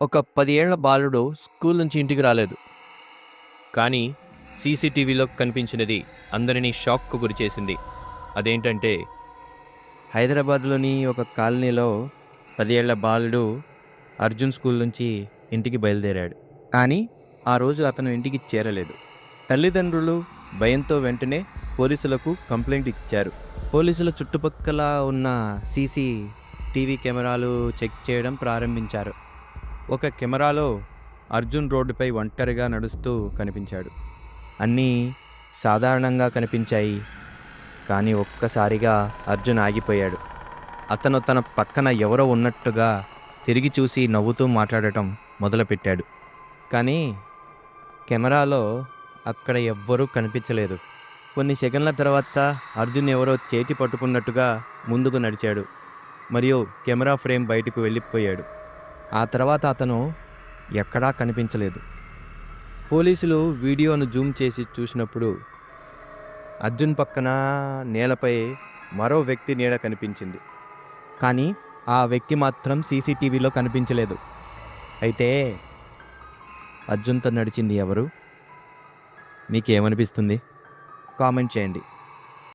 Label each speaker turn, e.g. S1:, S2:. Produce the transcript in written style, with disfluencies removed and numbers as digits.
S1: ఒక 10 ఏళ్ల బాలుడు స్కూల్ నుంచి ఇంటికి రాలేదు. కానీ సీసీటీవీలో కనిపించినది అందరినీ షాక్‌కు గురిచేసింది. అదేంటంటే హైదరాబాద్‌లోని ఒక కాలనీలో 10 ఏళ్ల బాలుడు అర్జున్ స్కూల్ నుంచి ఇంటికి బయలుదేరాడు. కానీ ఆ రోజు అతను ఇంటికి చేరలేదు. తల్లిదండ్రులు భయంతో వెంటనే పోలీసులకు కంప్లైంట్ ఇచ్చారు. పోలీసులు చుట్టుపక్కల ఉన్న సీసీటీవీ కెమెరాలు చెక్ చేయడం ప్రారంభించారు. ఒక కెమెరాలో అర్జున్ రోడ్డుపై ఒంటరిగా నడుస్తూ కనిపించాడు. అన్నీ సాధారణంగా కనిపించాయి. కానీ ఒక్కసారిగా అర్జున్ ఆగిపోయాడు. అతను తన పక్కన ఎవరో ఉన్నట్టుగా తిరిగి చూసి నవ్వుతూ మాట్లాడటం మొదలుపెట్టాడు. కానీ కెమెరాలో అక్కడ ఎవ్వరూ కనిపించలేదు. కొన్ని సెకన్ల తర్వాత అర్జున్ ఎవరో చేతి పట్టుకున్నట్టుగా ముందుకు నడిచాడు మరియు కెమెరా ఫ్రేమ్ బయటకు వెళ్ళిపోయాడు. ఆ తర్వాత అతను ఎక్కడా కనిపించలేదు. పోలీసులు వీడియోను జూమ్ చేసి చూసినప్పుడు అర్జున్ పక్కన నేలపై మరో వ్యక్తి నీడ కనిపించింది. కానీ ఆ వ్యక్తి మాత్రం సీసీటీవీలో కనిపించలేదు. అయితే అర్జున్తో నడిచింది ఎవరు? మీకేమనిపిస్తుంది? కామెంట్ చేయండి.